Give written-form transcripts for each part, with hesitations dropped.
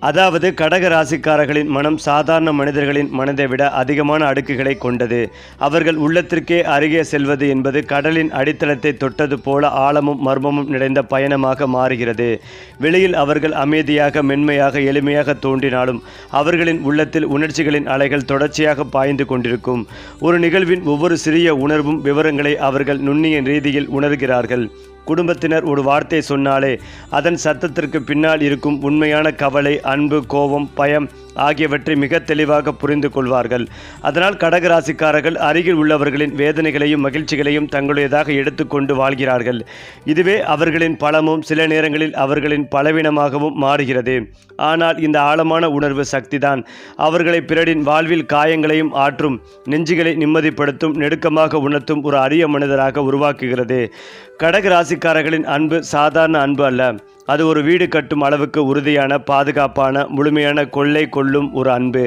அதாவது கடக ராசிக்காரர்களின் மனம் சாதாரண மனிதர்களின் மனதை விட அதிகமான அடுக்குகளை கொண்டது. அவர்கள் உள்ளத்திற்கே அருகே செல்வது என்பது கடலின் அடித்தளத்தை தொட்டது போல ஆழமும் மர்மமும் நிறைந்த பயணமாக மாறுகிறது. வெளியில் அவர்கள் அமைதியாக, மென்மையாக, எளிமையாக தோன்றினாலும் அவர்களின் உள்ளத்தில் உணர்ச்சிகளின் அலைகள் தொடர்ச்சியாக பாய்ந்து கொண்டிருக்கும். ஒரு நிகழ்வின் ஒவ்வொரு சிறிய உணர்வும் விவரங்களை அவர்கள் நுண்ணிய ரீதியில் உணர்கிறார்கள். குடும்பத்தினர் ஒரு வார்த்தை சொன்னாலே அதன் சத்தத்திற்கு பின்னால் இருக்கும் உண்மையான கவலை, அன்பு, கோபம், பயம் ஆகியவற்றை மிக தெளிவாக புரிந்து கொள்வார்கள். அதனால் கடகராசிக்காரர்கள் அருகில் உள்ளவர்களின் வேதனைகளையும் மகிழ்ச்சிகளையும் தங்களுடையதாக எடுத்துக்கொண்டு வாழ்கிறார்கள். இதுவே அவர்களின் பலமும் சில நேரங்களில் அவர்களின் பலவீனமாகவும் மாறுகிறது. ஆனால் இந்த ஆழமான உணர்வு சக்திதான் அவர்களை பிறரின் வாழ்வில் காயங்களையும் ஆற்றும், நெஞ்சுகளை நிம்மதிப்படுத்தும், நெருக்கமாக உணர்த்தும் ஒரு அரிய மனிதராக உருவாக்குகிறது. கடகராசிக்காரர்களின் அன்பு சாதாரண அன்பு அல்ல. அது ஒரு வீடு கட்டும் அளவுக்கு உறுதியான, பாதுகாப்பான, முழுமையான, கொள்ளை கொள்ளும் ஒரு அன்பு.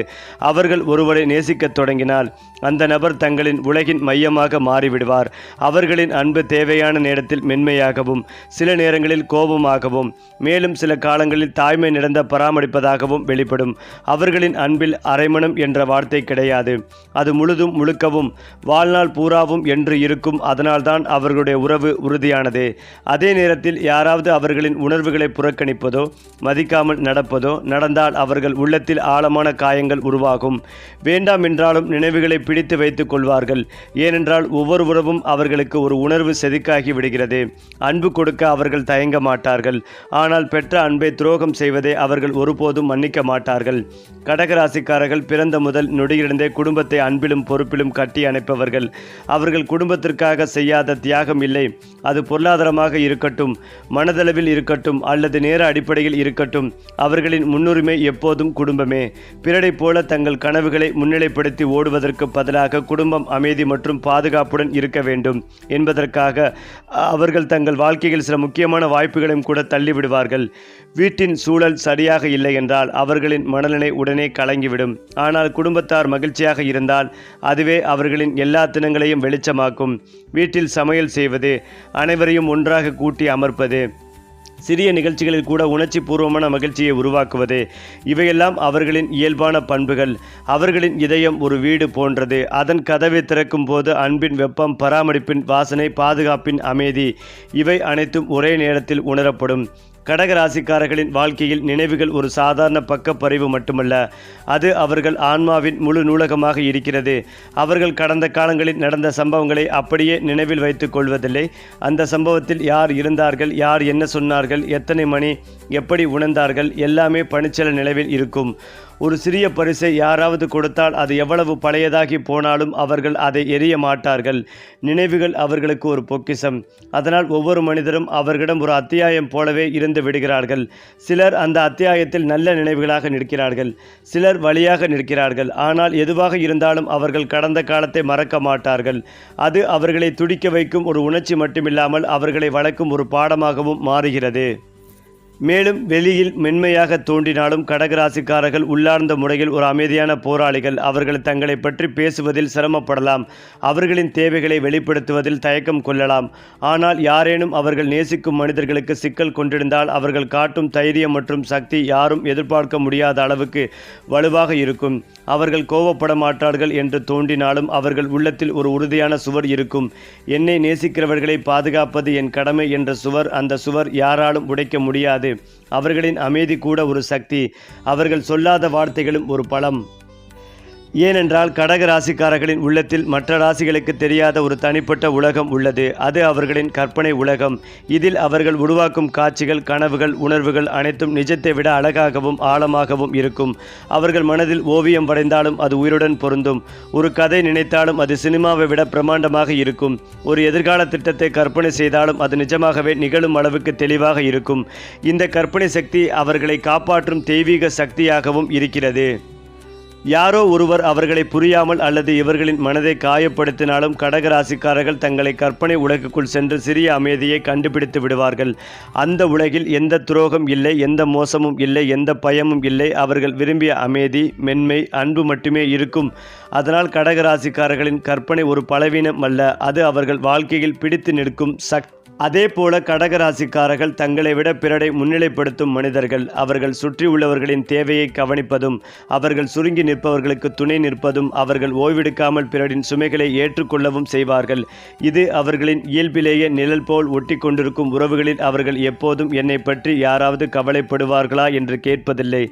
அவர்கள் ஒருவரை நேசிக்கத் தொடங்கினால் அந்த நபர் தங்களின் உலகின் மையமாக மாறிவிடுவார். அவர்களின் அன்பு தேவையான நேரத்தில் மென்மையாகவும், சில நேரங்களில் கோபமாகவும், மேலும் சில காலங்களில் தாய்மை நிறைந்த பராமரிப்பதாகவும் வெளிப்படும். அவர்களின் அன்பில் அரைமணம் என்ற வார்த்தை கிடையாது. அது முழுதும் முழுக்கவும் வாழ்நாள் பூராவும் என்று இருக்கும். அதனால்தான் அவர்களுடைய உறவு உறுதியானது. அதே நேரத்தில் யாராவது அவர்களின் உணர்வுகளை புறக்கணிப்பதோ, மதிக்காமல் நடப்பதோ நடந்தால் அவர்கள் உள்ளத்தில் ஆழமான காயங்கள் உருவாகும். வேண்டாம் என்றாலும் நினைவுகளை பிடித்து வைத்துக் கொள்வார்கள். ஏனென்றால் ஒவ்வொரு உறவும் அவர்களுக்கு ஒரு உணர்வு செதுக்காகி விடுகிறது. அன்பு கொடுக்க அவர்கள் தயங்க மாட்டார்கள். ஆனால் பெற்ற அன்பை துரோகம் செய்வதை அவர்கள் ஒருபோதும் மன்னிக்க மாட்டார்கள். கடகராசிக்காரர்கள் பிறந்த முதல் நொடியிலிருந்தே குடும்பத்தை அன்பிலும் பொறுப்பிலும் கட்டி அணைப்பவர்கள். அவர்கள் குடும்பத்திற்காக செய்யாத தியாகம் இல்லை. அது பொருளாதாரமாக இருக்கட்டும், மனதளவில் இருக்கட்டும், அல்லது நேர அடிப்படையில் இருக்கட்டும், அவர்களின் முன்னுரிமை எப்போதும் குடும்பமே. பிறரை போல தங்கள் கனவுகளை முன்னிலைப்படுத்தி ஓடுவதற்கு பதிலாக குடும்பம் அமைதி மற்றும் பாதுகாப்புடன் இருக்க வேண்டும் என்பதற்காக அவர்கள் தங்கள் வாழ்க்கையில் சில முக்கியமான வாய்ப்புகளையும் கூட தள்ளிவிடுவார்கள். வீட்டின் சூழல் சரியாக இல்லை என்றால் அவர்களின் மனநிலை உடனே கலங்கிவிடும். ஆனால் குடும்பத்தார் மகிழ்ச்சியாக இருந்தால் அதுவே அவர்களின் எல்லா தினங்களையும் வெளிச்சமாக்கும். வீட்டில் சமையல் செய்வது, அனைவரையும் ஒன்றாக கூட்டி அமர்ப்பது, சிறிய நிகழ்ச்சிகளில் கூட உணர்ச்சி பூர்வமான மகிழ்ச்சியை உருவாக்குவது, இவையெல்லாம் அவர்களின் இயல்பான பண்புகள். அவர்களின் இதயம் ஒரு வீடு போன்றது. அதன் கதவை திறக்கும் போது அன்பின் வெப்பம், பராமரிப்பின் வாசனை, பாதுகாப்பின் அமைதி, இவை அனைத்தும் ஒரே நேரத்தில் உணரப்படும். கடகராசிக்காரர்களின் வாழ்க்கையில் நினைவுகள் ஒரு சாதாரண பக்கப்பறிவு மட்டுமல்ல, அது அவர்கள் ஆன்மாவின் முழு நூலகமாக இருக்கிறது. அவர்கள் கடந்த காலங்களில் நடந்த சம்பவங்களை அப்படியே நினைவில் வைத்துக் கொள்வதில்லை. அந்த சம்பவத்தில் யார் இருந்தார்கள், யார் என்ன சொன்னார்கள், எத்தனை மணி, எப்படி உணர்ந்தார்கள், எல்லாமே பணிச்சல நினைவில் இருக்கும். ஒரு சிறிய பரிசை யாராவது கொடுத்தால் அது எவ்வளவு பழையதாகி போனாலும் அவர்கள் அதை எரிய மாட்டார்கள். நினைவுகள் அவர்களுக்கு ஒரு பொக்கிஷம். அதனால் ஒவ்வொரு மனிதரும் அவர்களிடம் ஒரு அத்தியாயம் போலவே இருந்து விடுகிறார்கள். சிலர் அந்த அத்தியாயத்தில் நல்ல நினைவுகளாக நிற்கிறார்கள், சிலர் வழியாக நிற்கிறார்கள். ஆனால் எதுவாக இருந்தாலும் அவர்கள் கடந்த காலத்தை மறக்க மாட்டார்கள். அது அவர்களை துடிக்க வைக்கும் ஒரு உணர்ச்சி மட்டுமில்லாமல் அவர்களை வளர்க்கும் ஒரு பாடமாகவும் மாறுகிறது. மேலும் வெளியில் மென்மையாக தோன்றினாலும் கடகராசிக்காரர்கள் உள்ளார்ந்த முறையில் ஒரு அமைதியான போராளிகள். அவர்கள் தங்களை பற்றி பேசுவதில் சிரமப்படலாம், அவர்களின் தேவைகளை வெளிப்படுத்துவதில் தயக்கம் கொள்ளலாம். ஆனால் யாரேனும் அவர்கள் நேசிக்கும் மனிதர்களுக்கு சிக்கல் கொண்டிருந்தால் அவர்கள் காட்டும் தைரியம் மற்றும் சக்தி யாரும் எதிர்பார்க்க முடியாத அளவுக்கு வலுவாக இருக்கும். அவர்கள் கோபப்பட மாட்டார்கள் என்று தோன்றினாலும் அவர்கள் உள்ளத்தில் ஒரு உறுதியான சுவர் இருக்கும். என்னை நேசிக்கிறவர்களை பாதுகாப்பது என் கடமை என்ற சுவர். அந்த சுவர் யாராலும் உடைக்க முடியாது. அவர்களின் அமைதி கூட ஒரு சக்தி. அவர்கள் சொல்லாத வார்த்தைகளும் ஒரு பலம். ஏனென்றால் கடக ராசிக்காரர்களின் உள்ளத்தில் மற்ற ராசிகளுக்கு தெரியாத ஒரு தனிப்பட்ட உலகம் உள்ளது. அது அவர்களின் கற்பனை உலகம். இதில் அவர்கள் உருவாக்கும் காட்சிகள், கனவுகள், உணர்வுகள் அனைத்தும் நிஜத்தை விட அழகாகவும் ஆழமாகவும் இருக்கும். அவர்கள் மனதில் ஓவியம் வரைந்தாலும் அது உயிருடன் பொருந்தும். ஒரு கதை நினைத்தாலும் அது சினிமாவை விட பிரமாண்டமாக இருக்கும். ஒரு எதிர்கால திட்டத்தை கற்பனை செய்தாலும் அது நிஜமாகவே நிகழும் அளவுக்கு தெளிவாக இருக்கும். இந்த கற்பனை சக்தி அவர்களை காப்பாற்றும் தெய்வீக சக்தியாகவும் இருக்கிறது. யாரோ ஒருவர் அவர்களை புரியாமல் அல்லது இவர்களின் மனதை காயப்படுத்தினாலும் கடகராசிக்காரர்கள் தங்களை கற்பனை உலகுக்குள் சென்று சிறிய அமைதியை கண்டுபிடித்து விடுவார்கள். அந்த உலகில் எந்த துரோகம் இல்லை, எந்த மோசமும் இல்லை, எந்த பயமும் இல்லை. அவர்கள் விரும்பிய அமைதி, மென்மை, அன்பு மட்டுமே இருக்கும். அதனால் கடகராசிக்காரர்களின் கற்பனை ஒரு பலவீனம் அல்ல, அது அவர்கள் வாழ்க்கையில் பிடித்து நிற்கும் அதேபோல கடகராசிக்காரர்கள் தங்களை விட பிறரை முன்னிலைப்படுத்தும் மனிதர்கள். அவர்கள் சுற்றியுள்ளவர்களின் தேவையை கவனிப்பதும், அவர்கள் சுருங்கி நிற்பவர்களுக்கு துணை நிற்பதும், அவர்கள் ஓய்வெடுக்காமல் பிறரின் சுமைகளை ஏற்றுக்கொள்ளவும் செய்வார்கள். இது அவர்களின் இயல்பிலேயே நிழல் போல் ஒட்டி கொண்டிருக்கும். உறவுகளில் அவர்கள் எப்போதும் என்னை பற்றி யாராவது கவலைப்படுவார்களா என்று கேட்பதில்லை.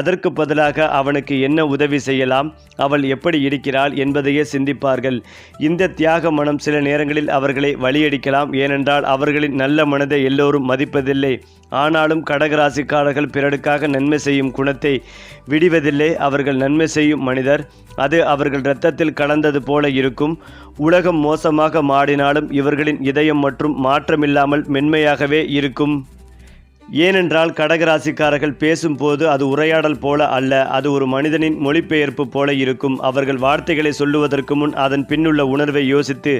அதற்கு பதிலாக அவனுக்கு என்ன உதவி செய்யலாம், அவள் எப்படி இருக்கிறாள் என்பதையே சிந்திப்பார்கள். இந்த தியாக மனம் சில நேரங்களில் அவர்களை வழியடிக்கலாம். ஏனென்றால் அவர்களின் நல்ல மனதை எல்லோரும் மதிப்பதில்லை. ஆனாலும் கடகராசிக்காரர்கள் பிறருக்காக நன்மை செய்யும் குணத்தை விடுவதில்லை. அவர்கள் நன்மை செய்யும் மனிதர். அது அவர்கள் இரத்தத்தில் கலந்தது போல இருக்கும். உலகம் மோசமாக மாறினாலும் இவர்களின் இதயம் மற்றும் மாற்றமில்லாமல் மென்மையாகவே இருக்கும். ஏனென்றால் கடகராசிக்காரர்கள் பேசும்போது அது உரையாடல் போல அல்ல, அது ஒரு மனிதனின் மொழிபெயர்ப்பு போல இருக்கும். அவர்கள் வார்த்தைகளை சொல்லுவதற்கு முன் அதன் பின்னுள்ள உணர்வை யோசித்து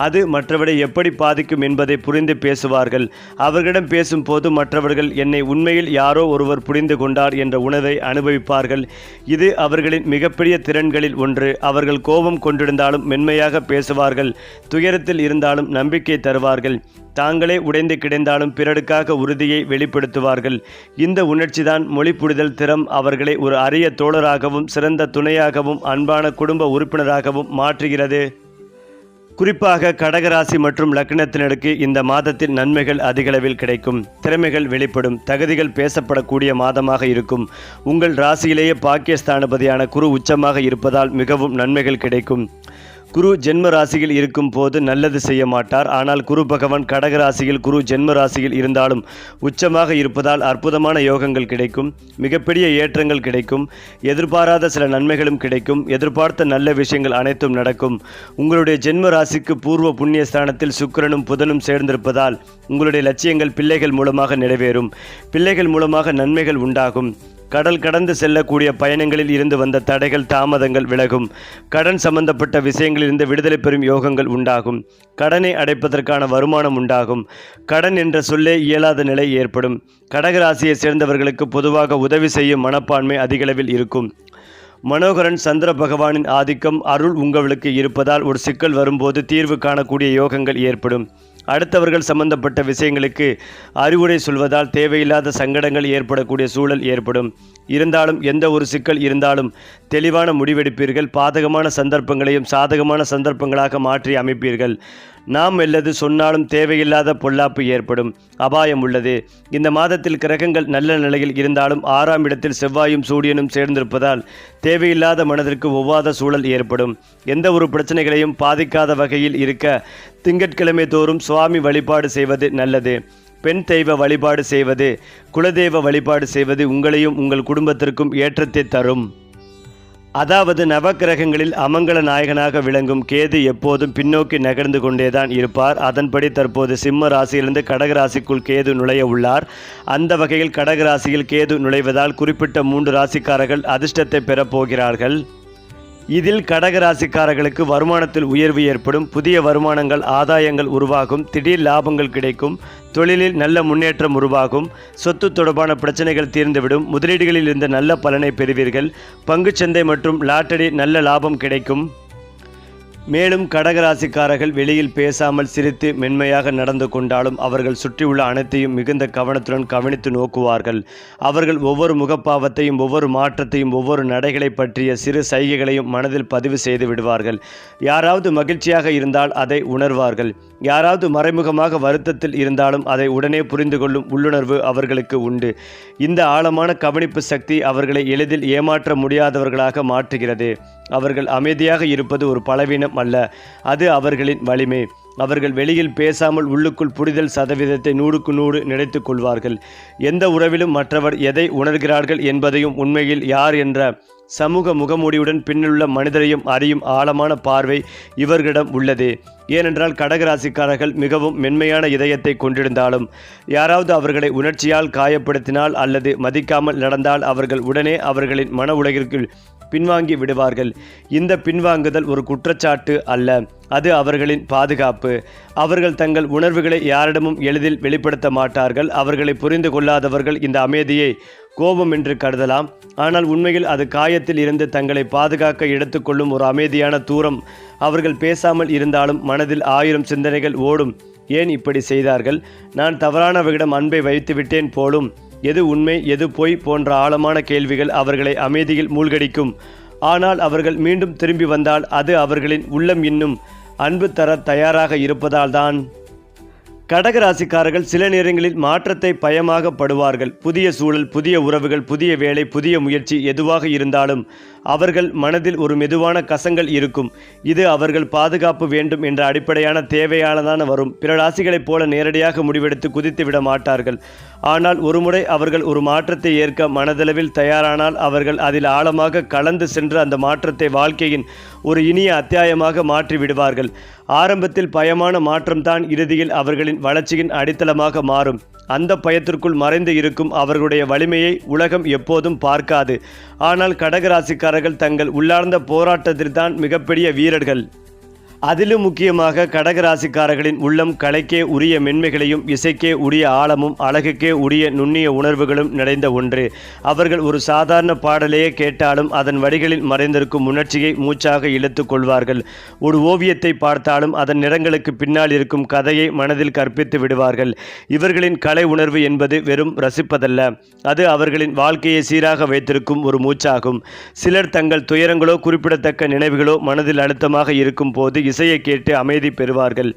அது மற்றவரை எப்படி பாதிக்கும் என்பதை புரிந்து பேசுவார்கள். அவர்களிடம் பேசும்போது மற்றவர்கள் என்னை உண்மையில் யாரோ ஒருவர் புரிந்து கொண்டார் என்ற உணர்வை அனுபவிப்பார்கள். இது அவர்களின் மிகப்பெரிய திறன்களில் ஒன்று. அவர்கள் கோபம் கொண்டிருந்தாலும் மென்மையாக பேசுவார்கள். துயரத்தில் இருந்தாலும் நம்பிக்கை தருவார்கள். தாங்களே உடைந்து கிடந்தாலும் பிறருக்காக உறுதியை வெளிப்படுத்துவார்கள். இந்த உணர்ச்சிதான் மொழி புரிதல் திறம் அவர்களை ஒரு அரிய தோழராகவும் சிறந்த துணையாகவும் அன்பான குடும்ப உறுப்பினராகவும் மாற்றுகிறது. குறிப்பாக கடகராசி மற்றும் லக்னத்தினருக்கு இந்த மாதத்தில் நன்மைகள் அதிகளவில் கிடைக்கும். திறமைகள் வெளிப்படும். தகுதிகள் பேசப்படக்கூடிய மாதமாக இருக்கும். உங்கள் ராசியிலேயே பாக்கியஸ்தானபதியான குரு உச்சமாக இருப்பதால் மிகவும் நன்மைகள் கிடைக்கும். குரு ஜென்ம ராசியில் இருக்கும் போது நல்லது செய்ய மாட்டார். ஆனால் குரு பகவான் கடகராசியில் குரு ஜென்ம ராசியில் இருந்தாலும் உச்சமாக இருப்பதால் அற்புதமான யோகங்கள் கிடைக்கும். மிகப்பெரிய ஏற்றங்கள் கிடைக்கும். எதிர்பாராத சில நன்மைகளும் கிடைக்கும். எதிர்பார்த்த நல்ல விஷயங்கள் அனைத்தும் நடக்கும். உங்களுடைய ஜென்ம ராசிக்கு பூர்வ புண்ணிய ஸ்தானத்தில் சுக்கிரனும் புதனும் சேர்ந்திருப்பதால் உங்களுடைய லட்சியங்கள் பிள்ளைகள் மூலமாக நிறைவேறும். பிள்ளைகள் மூலமாக நன்மைகள் உண்டாகும். கடல் கடந்து செல்லக்கூடிய பயணங்களில் இருந்து வந்த தடைகள் தாமதங்கள் விலகும். கடன் சம்பந்தப்பட்ட விஷயங்களிலிருந்து விடுதலை பெறும் யோகங்கள் உண்டாகும். கடனை அடைப்பதற்கான வருமானம் உண்டாகும். கடன் என்ற சொல்லே இயலாத நிலை ஏற்படும். கடகராசியை சேர்ந்தவர்களுக்கு பொதுவாக உதவி செய்யும் மனப்பான்மை அதிகளவில் இருக்கும். மனோகரன் சந்திர பகவானின் ஆதிக்கம் அருள் உங்களுக்கு இருப்பதால் ஒரு சிக்கல் வரும்போது தீர்வு காணக்கூடிய யோகங்கள் ஏற்படும். அடுத்தவர்கள் சம்பந்தப்பட்ட விஷயங்களுக்கு அறிவுரை சொல்வதால் தேவையில்லாத சங்கடங்கள் ஏற்படக்கூடிய சூழல் ஏற்படும். இருந்தாலும் எந்த ஒரு சிக்கல் இருந்தாலும் தெளிவான முடிவெடுப்பீர்கள். பாதகமான சந்தர்ப்பங்களையும் சாதகமான சந்தர்ப்பங்களாக மாற்றி அமைப்பீர்கள். நாம் எல்லது சொன்னாலும் தேவையில்லாத பொல்லாப்பு ஏற்படும். அபாயம் உள்ளது. இந்த மாதத்தில் கிரகங்கள் நல்ல நிலையில் இருந்தாலும் 6ஆம் இடத்தில் செவ்வாயும் சூரியனும் சேர்ந்திருப்பதால் தேவையில்லாத மனதிற்கு ஒவ்வாத சூழல் ஏற்படும். எந்த ஒரு பிரச்சனைகளையும் பாதிக்காத வகையில் இருக்க திங்கட்கிழமை தோறும் சுவாமி வழிபாடு செய்வது நல்லது. பெண் தெய்வ வழிபாடு செய்வது, குலதெய்வ வழிபாடு செய்வது உங்களையும் உங்கள் குடும்பத்திற்கும் ஏற்றத்தை தரும். அதாவது நவக்கிரகங்களில் அமங்கல நாயகனாக விளங்கும் கேது எப்போதும் பின்னோக்கி நகர்ந்து கொண்டேதான் இருப்பார். அதன்படி தற்போது சிம்ம ராசியிலிருந்து கடகராசிக்குள் கேது நுழைய உள்ளார். அந்த வகையில் கடகராசியில் கேது நுழைவதால் குறிப்பிட்ட 3 ராசிக்காரர்கள் அதிர்ஷ்டத்தை பெறப்போகிறார்கள். இதில் கடகராசிக்காரர்களுக்கு வருமானத்தில் உயர்வு ஏற்படும். புதிய வருமானங்கள் ஆதாயங்கள் உருவாகும். திடீர் லாபங்கள் கிடைக்கும். தொழிலில் நல்ல முன்னேற்றம் உருவாகும். சொத்து தொடர்பான பிரச்சனைகள் தீர்ந்துவிடும். முதலீடுகளில் இருந்த நல்ல பலனை பெறுவீர்கள். பங்குச்சந்தை மற்றும் லாட்டரி நல்ல லாபம் கிடைக்கும். மேலும் கடகராசிக்காரர்கள் வெளியில் பேசாமல் சிரித்து மென்மையாக நடந்து கொண்டாலும் அவர்கள் சுற்றியுள்ள அனைத்தையும் மிகுந்த கவனத்துடன் கவனித்து நோக்குவார்கள். அவர்கள் ஒவ்வொரு முகப்பாவத்தையும் ஒவ்வொரு மாற்றத்தையும் ஒவ்வொரு நடைகளை பற்றிய சிறு சைகைகளையும் மனதில் பதிவு செய்து விடுவார்கள். யாராவது மகிழ்ச்சியாக இருந்தால் அதை உணர்வார்கள். யாராவது மறைமுகமாக வருத்தத்தில் இருந்தாலும் அதை உடனே புரிந்து கொள்ளும் உள்ளுணர்வு அவர்களுக்கு உண்டு. இந்த ஆழமான கவனிப்பு சக்தி அவர்களை எளிதில் ஏமாற்ற முடியாதவர்களாக மாற்றுகிறது. அவர்கள் அமைதியாக இருப்பது ஒரு பலவீனம் அல்ல, அது அவர்களின் வலிமை. அவர்கள் வெளியில் பேசாமல் உள்ளுக்குள் புரிதல் சதவீதத்தை 100க்கு 100 நினைத்து கொள்வார்கள். எந்த உறவிலும் மற்றவர் எதை உணர்கிறார்கள் என்பதையும் உண்மையில் யார் என்ற சமூக முகமூடியுடன் பின்னுள்ள மனிதரையும் அறியும் ஆழமான பார்வை இவர்களிடம் உள்ளது. ஏனென்றால் கடகராசிக்காரர்கள் மிகவும் மென்மையான இதயத்தை கொண்டிருந்தாலும் யாராவது அவர்களை உணர்ச்சியால் காயப்படுத்தினால் அல்லது மதிக்காமல் நடந்தால் அவர்கள் உடனே அவர்களின் மன உலகிற்குள் பின்வாங்கி விடுவார்கள். இந்த பின்வாங்குதல் ஒரு குற்றச்சாட்டு அல்ல, அது அவர்களின் பாதுகாப்பு. அவர்கள் தங்கள் உணர்வுகளை யாரிடமும் எளிதில் வெளிப்படுத்த மாட்டார்கள். அவர்களை புரிந்து கொள்ளாதவர்கள் இந்த அமைதியை கோபம் என்று கருதலாம். ஆனால் உண்மையில் அது காயத்தில் இருந்து தங்களை பாதுகாக்க எடுத்துக்கொள்ளும் ஒரு அமைதியான தூரம். அவர்கள் பேசாமல் இருந்தாலும் மனதில் 1000 சிந்தனைகள் ஓடும். ஏன் இப்படி செய்தார்கள்? நான் தவறானவர்களிடம் அன்பை வைத்துவிட்டேன் போலும். எது உண்மை, எது பொய் போன்ற ஆழமான கேள்விகள் அவர்களை அமைதியில் மூழ்கடிக்கும். ஆனால் அவர்கள் மீண்டும் திரும்பி வந்தால் அது அவர்களின் உள்ளம் இன்னும் அன்பு தர தயாராக இருப்பதால்தான். கடகராசிக்காரர்கள் சில நேரங்களில் மாற்றத்தை பயமாக படுவார்கள். புதிய சூழல், புதிய உறவுகள், புதிய வேலை, புதிய முயற்சி எதுவாக இருந்தாலும் அவர்கள் மனதில் ஒரு மெதுவான கசங்கள் இருக்கும். இது அவர்கள் பாதுகாப்பு வேண்டும் என்ற அடிப்படையான தேவையானதான வரும். பிற ராசிகளைப் போல நேரடியாக முடிவெடுத்து குதித்து விட மாட்டார்கள். ஆனால் ஒருமுறை அவர்கள் ஒரு மாற்றத்தை ஏற்க மனதளவில் தயாரானால் அவர்கள் அதில் ஆழமாக கலந்து சென்று அந்த மாற்றத்தை வாழ்க்கையின் ஒரு இனிய அத்தியாயமாக மாற்றி விடுவார்கள். ஆரம்பத்தில் பயமான மாற்றம்தான் இறுதியில் அவர்களின் வளர்ச்சியின் அடித்தளமாக மாறும். அந்த பயத்திற்குள் மறைந்து இருக்கும் அவர்களுடைய வலிமையை உலகம் எப்போதும் பார்க்காது. ஆனால் கடகராசிக்காரர்கள் தங்கள் உள்ளார்ந்த போராட்டத்தில்தான் மிகப்பெரிய வீரர்கள். அதிலும் முக்கியமாக கடகராசிக்காரர்களின் உள்ளம் கலைக்கே உரிய மென்மைகளையும் இசைக்கே உரிய ஆழமும் அழகுக்கே உரிய நுண்ணிய உணர்வுகளும் நிறைந்த ஒன்று. அவர்கள் ஒரு சாதாரண பாடலையே கேட்டாலும் அதன் வரிகளில் மறைந்திருக்கும் உணர்ச்சியை மூச்சாக இழுத்து கொள்வார்கள். ஒரு ஓவியத்தை பார்த்தாலும் அதன் நிறங்களுக்கு பின்னால் இருக்கும் கதையை மனதில் கற்பித்து விடுவார்கள். இவர்களின் கலை உணர்வு என்பது வெறும் ரசிப்பதல்ல, அது அவர்களின் வாழ்க்கையை சீராக வைத்திருக்கும் ஒரு மூச்சாகும். சிலர் தங்கள் துயரங்களோ குறிப்பிடத்தக்க நினைவுகளோ மனதில் அழுத்தமாக இருக்கும் போது இசையை கேட்டு அமைதி பெறுவார்கள்.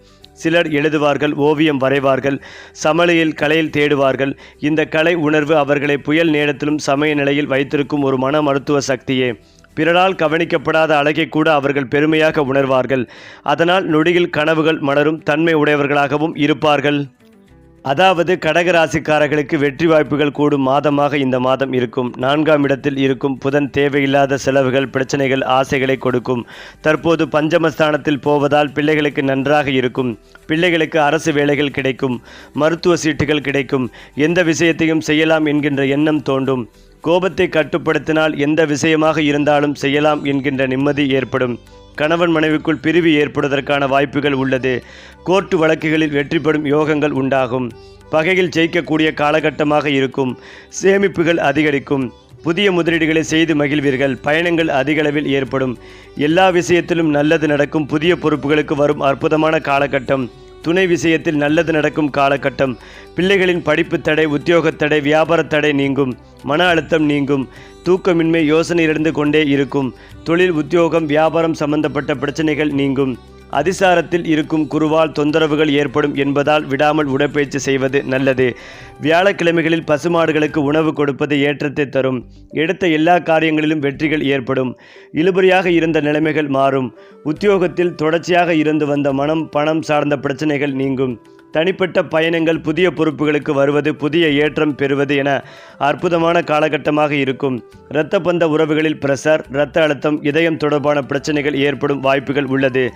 சிலர் எழுதுவார்கள், ஓவியம் வரைவார்கள், சமநிலையில் கலையில் தேடுவார்கள். இந்த கலை உணர்வு அவர்களை புயல் நேரத்திலும் சமய நிலையில் வைத்திருக்கும் ஒரு மன மருத்துவ சக்தியே. பிறரால் கவனிக்கப்படாத அழகை கூட அவர்கள் பெருமையாக உணர்வார்கள். அதனால் நொடியில் கனவுகள் மலரும் தன்மை உடையவர்களாகவும் இருப்பார்கள். அதாவது கடகராசிக்காரர்களுக்கு வெற்றி வாய்ப்புகள் கூடும் மாதமாக இந்த மாதம் இருக்கும். 4ஆம் இடத்தில் இருக்கும் புதன் தேவையில்லாத செலவுகள், பிரச்சனைகள், ஆசைகளை கொடுக்கும். தற்போது பஞ்சமஸ்தானத்தில் போவதால் பிள்ளைகளுக்கு நன்றாக இருக்கும். பிள்ளைகளுக்கு அரசு வேலைகள் கிடைக்கும், மருத்துவ சீட்டுகள் கிடைக்கும். எந்த விஷயத்தையும் செய்யலாம் என்கின்ற எண்ணம் தோன்றும். கோபத்தை கட்டுப்படுத்தினால் எந்த விஷயமாக இருந்தாலும் செய்யலாம் என்கின்ற நிம்மதி ஏற்படும். கணவன் மனைவிக்குள் பிரிவு ஏற்படுவதற்கான வாய்ப்புகள் உள்ளது. கோர்ட்டு வழக்குகளில் வெற்றி பெறும் யோகங்கள் உண்டாகும். பகையில் ஜெயிக்கக்கூடிய காலகட்டமாக இருக்கும். சேமிப்புகள் அதிகரிக்கும். புதிய முதலீடுகளை செய்து மகிழ்வீர்கள். பயணங்கள் அதிகளவில் ஏற்படும். எல்லா விஷயத்திலும் நல்லது நடக்கும். புதிய பொறுப்புகளுக்கு வரும் அற்புதமான காலகட்டம். துணை விஷயத்தில் நல்லது நடக்கும் காலகட்டம். பிள்ளைகளின் படிப்பு தடை, உத்தியோக தடை, வியாபார தடை நீங்கும். மன அழுத்தம் நீங்கும். தூக்கமின்மை யோசனை இருந்து கொண்டே இருக்கும். தொழில், உத்தியோகம், வியாபாரம் சம்பந்தப்பட்ட பிரச்சனைகள் நீங்கும். அதிசாரத்தில் இருக்கும் குருவால் தொந்தரவுகள் ஏற்படும் என்பதால் விடாமல் உடற்பயிற்சி செய்வது நல்லது. வியாழக்கிழமைகளில் பசுமாடுகளுக்கு உணவு கொடுப்பது ஏற்றத்தை தரும். எடுத்த எல்லா காரியங்களிலும் வெற்றிகள் ஏற்படும். இழுபறியாக இருந்த நிலைமைகள் மாறும். உத்தியோகத்தில் தொடர்ச்சியாக இருந்து வந்த மனம், பணம் சார்ந்த பிரச்சனைகள் நீங்கும். தனிப்பட்ட பயணங்கள், புதிய பொறுப்புகளுக்கு வருவது, புதிய ஏற்றம் பெறுவது என அற்புதமான காலகட்டமாக இருக்கும். இரத்த பந்த உறவுகளில் பிரஷர், இரத்த அழுத்தம், இதயம் தொடர்பான பிரச்சனைகள் ஏற்படும் வாய்ப்புகள் உள்ளது.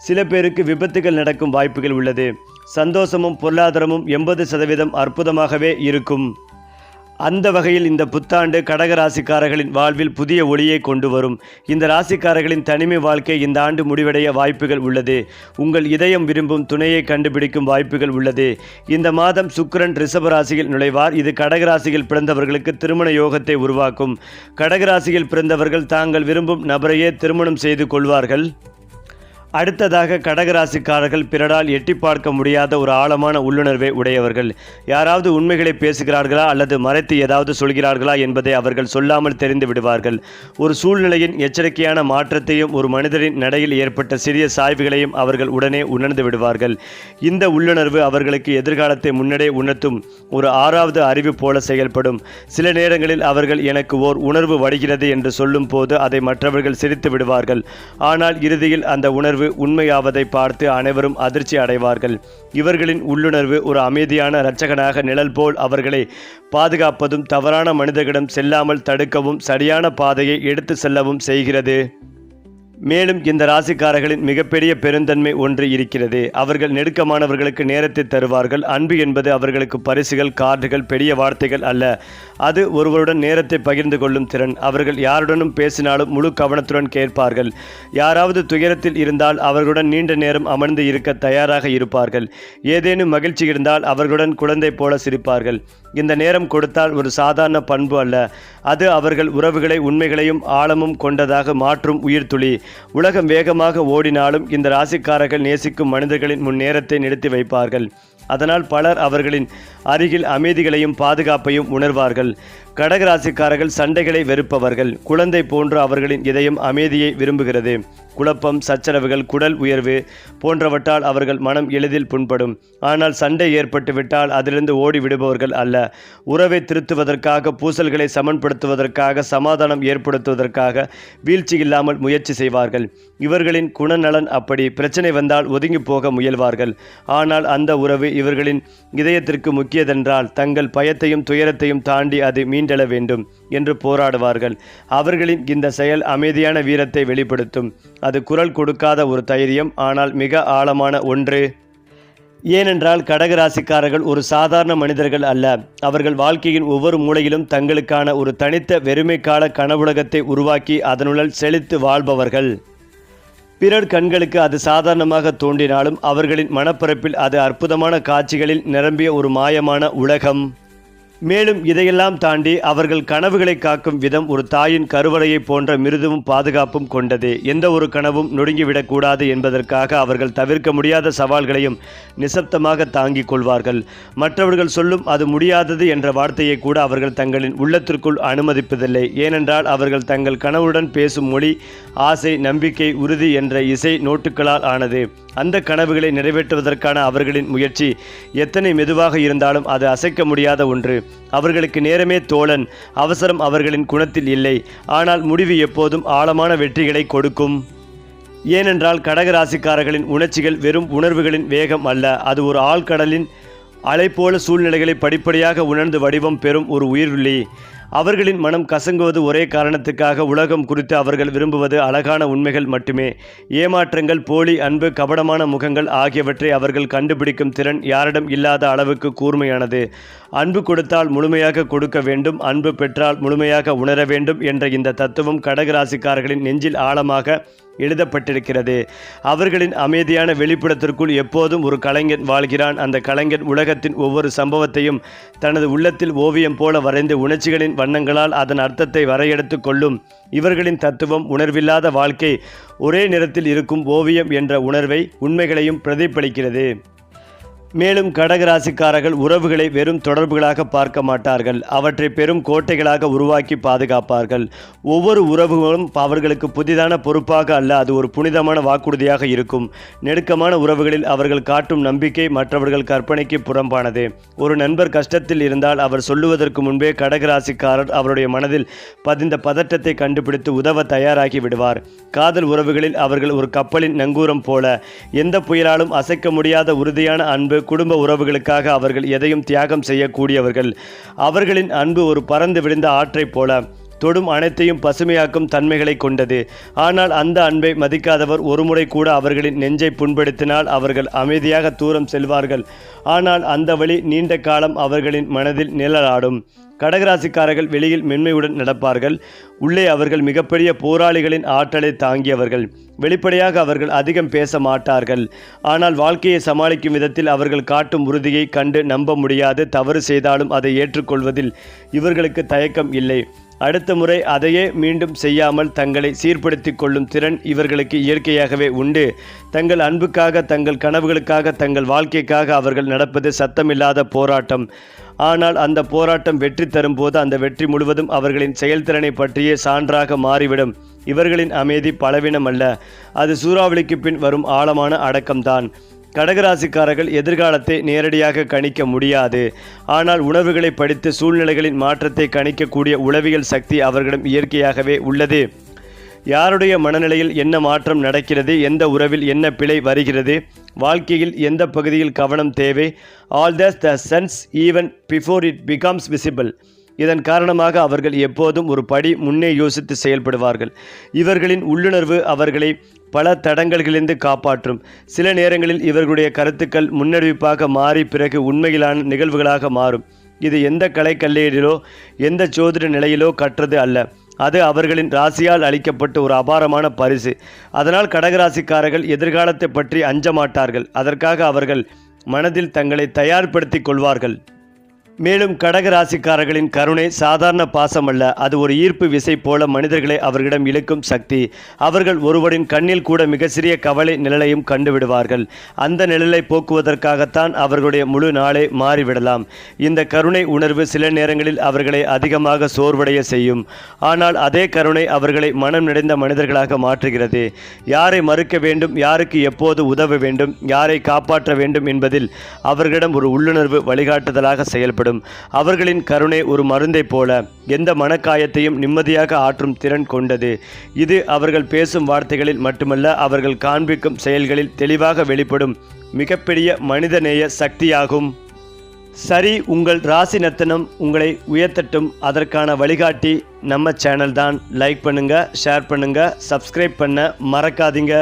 சில பேருக்கு விபத்துகள் நடக்கும் வாய்ப்புகள் உள்ளது. சந்தோஷமும் பொருளாதாரமும் 80% அற்புதமாகவே இருக்கும். அந்த வகையில் இந்த புத்தாண்டு கடகராசிக்காரர்களின் வாழ்வில் புதிய ஒளியை கொண்டு வரும். இந்த ராசிக்காரர்களின் தனிமை வாழ்க்கை இந்த ஆண்டு முடிவடைய வாய்ப்புகள் உள்ளது. உங்கள் இதயம் விரும்பும் துணையை கண்டுபிடிக்கும் வாய்ப்புகள் உள்ளது. இந்த மாதம் சுக்கிரன் ரிஷப ராசியில் நுழைவார். இது கடகராசியில் பிறந்தவர்களுக்கு திருமண யோகத்தை உருவாக்கும். கடகராசியில் பிறந்தவர்கள் தாங்கள் விரும்பும் நபரையே திருமணம் செய்து கொள்வார்கள். அடுத்ததாக கடகராசிக்காரர்கள் பிறரால் எட்டி பார்க்க முடியாத ஒரு ஆழமான உள்ளுணர்வை உடையவர்கள். யாராவது உண்மைகளை பேசுகிறார்களா அல்லது மறைத்து ஏதாவது சொல்கிறார்களா என்பதை அவர்கள் சொல்லாமல் தெரிந்து விடுவார்கள். ஒரு சூழ்நிலையின் எச்சரிக்கையான மாற்றத்தையும் ஒரு மனிதரின் நடையில் ஏற்பட்ட சிறிய சாய்வுகளையும் அவர்கள் உடனே உணர்ந்து விடுவார்கள். இந்த உள்ளுணர்வு அவர்களுக்கு எதிர்காலத்தை முன்னடே உணர்த்தும் ஒரு 6வது அறிவு போல செயல்படும். சில நேரங்களில் அவர்கள் எனக்கு ஓர் உணர்வு வருகிறது என்று சொல்லும் போது அதை மற்றவர்கள் சிரித்து விடுவார்கள். ஆனால் இறுதியில் அந்த உணர்வு உண்மையாவதை பார்த்து அனைவரும் அதிர்ச்சி அடைவார்கள். இவர்களின் உள்ளுணர்வு ஒரு அமைதியான இரட்சகனாக நிழல் போல் அவர்களை பாதுகாப்பதும் தவறான மனிதர்களிடம் செல்லாமல் தடுக்கவும் சரியான பாதையை எடுத்து செல்லவும் செய்கிறது. மேலும் இந்த ராசிக்காரர்களின் மிகப்பெரிய பெருந்தன்மை ஒன்று இருக்கிறது. அவர்கள் நெருக்கமானவர்களுக்கு நேரத்தை தருவார்கள். அன்பு என்பது அவர்களுக்கு பரிசுகள், கார்டுகள், பெரிய வார்த்தைகள் அல்ல. அது ஒருவருடன் நேரத்தை பகிர்ந்து கொள்ளும் திறன். அவர்கள் யாருடனும் பேசினாலும் முழு கவனத்துடன் கேட்பார்கள். யாராவது துயரத்தில் இருந்தால் அவர்களுடன் நீண்ட நேரம் அமர்ந்து இருக்க தயாராக இருப்பார்கள். ஏதேனும் மகிழ்ச்சி இருந்தால் அவர்களுடன் குழந்தை போல சிரிப்பார்கள். இந்த நேரம் கொடுத்தால் ஒரு சாதாரண பண்பு அல்ல. அது அவர்கள் உறவுகளை உண்மைகளையும் ஆழமும் கொண்டதாக மாற்றும் உயிர்த்துளி. உலகம் வேகமாக ஓடினாலும் இந்த ராசிக்காரர்கள் நேசிக்கும் மனிதர்களின் முன் நேரத்தை நிறுத்தி வைப்பார்கள். அதனால் பலர் அவர்களின் அருகில் அமைதிகளையும் பாதுகாப்பையும் உணர்வார்கள். கடகராசிக்காரர்கள் சண்டைகளை வெறுப்பவர்கள். குழந்தை போன்று அவர்களின் இதயம் அமைதியை விரும்புகிறது. குழப்பம், சச்சரவுகள், குடல் உயர்வு போன்றவற்றால் அவர்கள் மனம் எளிதில் புண்படும். ஆனால் சண்டை ஏற்பட்டுவிட்டால் அதிலிருந்து ஓடி விடுபவர்கள் அல்ல. உறவை திருத்துவதற்காக, பூசல்களை சமன்படுத்துவதற்காக, சமாதானம் ஏற்படுத்துவதற்காக வீழ்ச்சி இல்லாமல் முயற்சி செய்வார்கள். இவர்களின் குணநலன் அப்படி. பிரச்சனை வந்தால் ஒதுங்கி போக முயல்வார்கள். ஆனால் அந்த உறவு இவர்களின் இதயத்திற்கு முக்கியதென்றால் தங்கள் பயத்தையும் துயரத்தையும் தாண்டி அது மீண்டெழ வேண்டும் என்று போராடுவார்கள். அவர்களின் இந்த செயல் அமைதியான வீரத்தை வெளிப்படுத்தும். அது குரல் கொடுக்காத ஒரு தைரியம், ஆனால் மிக ஆழமான ஒன்று. ஏனென்றால் கடகராசிக்காரர்கள் ஒரு சாதாரண மனிதர்கள் அல்ல. அவர்கள் வாழ்க்கையின் ஒவ்வொரு மூலையிலும் தங்களுக்கான ஒரு தனித்த வெறுமைக்கால கனவுலகத்தை உருவாக்கி அதனுள் செழித்து வாழ்பவர்கள். பிறர் கண்களுக்கு அது சாதாரணமாக தோன்றினாலும் அவர்களின் மனப்பரப்பில் அது அற்புதமான காட்சிகளில் நிரம்பிய ஒரு மாயமான உலகம். மேலும் இதையெல்லாம் தாண்டி அவர்கள் கனவுகளை காக்கும் விதம் ஒரு தாயின் கருவறையை போன்ற மிருதுவும் பாதுகாப்பும் கொண்டது. எந்த ஒரு கனவும் நொடுங்கிவிடக்கூடாது என்பதற்காக அவர்கள் தவிர்க்க முடியாத சவால்களையும் நிசப்தமாக தாங்கிக் கொள்வார்கள். மற்றவர்கள் சொல்லும் அது முடியாதது என்ற வார்த்தையை கூட அவர்கள் தங்களின் உள்ளத்திற்குள் அனுமதிப்பதில்லை. ஏனென்றால் அவர்கள் தங்கள் கனவுடன் பேசும் மொழி ஆசை, நம்பிக்கை, உறுதி என்ற இசை நோட்டுகளால் ஆனது. அந்த கனவுகளை நிறைவேற்றுவதற்கான அவர்களின் முயற்சி எத்தனை மெதுவாக இருந்தாலும் அது அசைக்க முடியாத ஒன்று. அவர்களுக்கு நேரமே தோழன். அவசரம் அவர்களின் குணத்தில் இல்லை. ஆனால் முடிவு எப்போதும் ஆழமான வெற்றிகளை கொடுக்கும். ஏனென்றால் கடகராசிக்காரர்களின் உணர்ச்சிகள் வெறும் உணர்வுகளின் வேகம் அல்ல. அது ஒரு ஆழ்கடலின் அலை போல சூழ்நிலைகளை படிப்படியாக உணர்ந்து வடிவம் பெறும் ஒரு உயிர்வெளி. அவர்களின் மனம் கசங்குவது ஒரே காரணத்துக்காக. உலகம் குறித்து அவர்கள் விரும்புவது அழகான உண்மைகள் மட்டுமே. ஏமாற்றங்கள், போலி அன்பு, கபடமான முகங்கள் ஆகியவற்றை அவர்கள் கண்டுபிடிக்கும் திறன் யாரிடம் இல்லாத அளவுக்கு கூர்மையானது. அன்பு கொடுத்தால் முழுமையாக கொடுக்க வேண்டும், அன்பு பெற்றால் முழுமையாக உணர வேண்டும் என்ற இந்த தத்துவம் கடகராசிக்காரர்களின் நெஞ்சில் ஆழமாக எழுதப்பட்டிருக்கிறது. அவர்களின் அமைதியான வெளிப்படத்திற்குள் எப்போதும் ஒரு கலைஞன் வாழ்கிறான். அந்த கலைஞன் உலகத்தின் ஒவ்வொரு சம்பவத்தையும் தனது உள்ளத்தில் ஓவியம் போல வரைந்து உணர்ச்சிகளின் வண்ணங்களால் அதன் அர்த்தத்தை வரையெடுத்து கொள்ளும். இவர்களின் தத்துவம் உணர்வில்லாத வாழ்க்கை ஒரே நிறத்தில் இருக்கும் ஓவியம் என்ற உணர்வை, உண்மைகளையும் பிரதிபலிக்கிறது. மேலும் கடகராசிக்காரர்கள் உறவுகளை வெறும் தொடர்புகளாக பார்க்க மாட்டார்கள். அவற்றை பெரும் கோட்டைகளாக உருவாக்கி பாதுகாப்பார்கள். ஒவ்வொரு உறவுகளும் அவர்களுக்கு புதிதான பொறுப்பாக அல்ல, அது ஒரு புனிதமான வாக்குறுதியாக இருக்கும். நெருக்கமான உறவுகளில் அவர்கள் காட்டும் நம்பிக்கை மற்றவர்கள் கற்பனைக்கு புறம்பானது. ஒரு நண்பர் கஷ்டத்தில் இருந்தால் அவர் சொல்லுவதற்கு முன்பே கடகராசிக்காரர் அவருடைய மனதில் பதிந்த பதட்டத்தை கண்டுபிடித்து உதவ தயாராகி விடுவார். காதல் உறவுகளில் அவர்கள் ஒரு கப்பலின் நங்கூரம் போல. எந்த புயலாலும் அசைக்க முடியாத உறுதியான அன்பு. குடும்ப உறவுகளுக்காக அவர்கள் எதையும் தியாகம் செய்யக்கூடியவர்கள். அவர்களின் அன்பு ஒரு பறந்து விழுந்த ஆற்றைப் போல தொடும் அனைத்தையும் பசுமையாக்கும் தன்மைகளை கொண்டது. ஆனால் அந்த அன்பை மதிக்காதவர் ஒருமுறை கூட அவர்களின் நெஞ்சை புண்படுத்தினால் அவர்கள் அமைதியாக தூரம் செல்வார்கள். ஆனால் அந்த வழி நீண்ட காலம் அவர்களின் மனதில் நிழலாடும். கடகராசிக்காரர்கள் வெளியில் மென்மையுடன் நடப்பார்கள். உள்ளே அவர்கள் மிகப்பெரிய போராளிகளின் ஆற்றலை தாங்கியவர்கள். வெளிப்படையாக அவர்கள் அதிகம் பேச மாட்டார்கள். ஆனால் வாழ்க்கையை சமாளிக்கும் விதத்தில் அவர்கள் காட்டும் உறுதியை கண்டு நம்ப முடியாது. தவறு செய்தாலும் அதை ஏற்றுக்கொள்வதில் இவர்களுக்கு தயக்கம் இல்லை. அடுத்த முறை அதையே மீண்டும் செய்யாமல் தங்களை சீர்படுத்திக் கொள்ளும் திறன் இவர்களுக்கு இயற்கையாகவே உண்டு. தங்கள் அன்புக்காக, தங்கள் கனவுகளுக்காக, தங்கள் வாழ்க்கைக்காக அவர்கள் நடப்பது சத்தமில்லாத போராட்டம். ஆனால் அந்த போராட்டம் வெற்றி தரும்போது அந்த வெற்றி முழுவதும் அவர்களின் செயல்திறனை பற்றிய சான்றாக மாறிவிடும். இவர்களின் அமைதி பலவீனம் அல்ல, அது சூறாவளிக்கு பின் வரும் ஆழமான அடக்கம்தான். கடகராசிக்காரர்கள் எதிர்காலத்தை நேரடியாக கணிக்க முடியாது. ஆனால் உணர்வுகளை படித்து சூழ்நிலைகளின் மாற்றத்தை கணிக்கக்கூடிய உளவியல் சக்தி அவர்களிடம் இயற்கையாகவே உள்ளது. யாருடைய மனநிலையில் என்ன மாற்றம் நடக்கிறது, எந்த உறவில் என்ன பிழை வருகிறது, வாழ்க்கையில் எந்த பகுதியில் கவனம் தேவை, all the sense even before it becomes visible. இதன் காரணமாக அவர்கள் எப்போதும் ஒரு படி முன்னே யோசித்து செயல்படுவார்கள். இவர்களின் உள்ளுணர்வு அவர்களை பல தடங்கல்களிலிருந்து காப்பாற்றும். சில நேரங்களில் இவர்களுடைய கருத்துக்கள் முன்னறிவிப்பாக மாறி பிறகு உண்மையிலான நிகழ்வுகளாக மாறும். இது எந்த கலை கல்லூரியிலோ எந்த ஜோதிட நிலையிலோ கற்றது அல்ல. அது அவர்களின் ராசியால் அளிக்கப்பட்ட ஒரு அபாரமான பரிசு. அதனால் கடகராசிக்காரர்கள் எதிர்காலத்தை பற்றி அஞ்ச மாட்டார்கள். அதற்காக அவர்கள் மனதில் தங்களை தயார்படுத்திக் கொள்வார்கள். மேலும் கடக ராசிக்காரர்களின் கருணை சாதாரண பாசம் அல்ல, அது ஒரு ஈர்ப்பு விசை போல மனிதர்களை அவர்களிடம் இழுக்கும் சக்தி. அவர்கள் ஒருவரின் கண்ணில் கூட மிக சிறிய கவலை நிழலையும் கண்டுவிடுவார்கள். அந்த நிழலை போக்குவதற்காகத்தான் அவர்களுடைய முழு நாளே மாறிவிடலாம். இந்த கருணை உணர்வு சில நேரங்களில் அவர்களை அதிகமாக சோர்வடைய செய்யும். ஆனால் அதே கருணை அவர்களை மனம் நிறைந்த மனிதர்களாக மாற்றுகிறது. யாரை மறுக்க வேண்டும், யாருக்கு எப்போது உதவ வேண்டும், யாரை காப்பாற்ற வேண்டும் என்பதில் அவர்களிடம் ஒரு உள்ளுணர்வு வழிகாட்டுதலாக செயல்படும். அவர்களின் கருணை ஒரு மருந்தை போல எந்த மனக்காயத்தையும் நிம்மதியாக ஆற்றும் திறன் கொண்டது. இது அவர்கள் பேசும் வார்த்தைகளில் மட்டுமல்ல, அவர்கள் காண்பிக்கும் செயல்களில் தெளிவாக வெளிப்படும் மிகப்பெரிய மனிதநேய சக்தியாகும். சரி, உங்கள் ராசி நத்தனம் உங்களை உயர்த்தட்டும். அதற்கான வழிகாட்டி நம்ம சேனல் தான். லைக் பண்ணுங்க, ஷேர் பண்ணுங்க, சப்ஸ்கிரைப் பண்ண மறக்காதீங்க.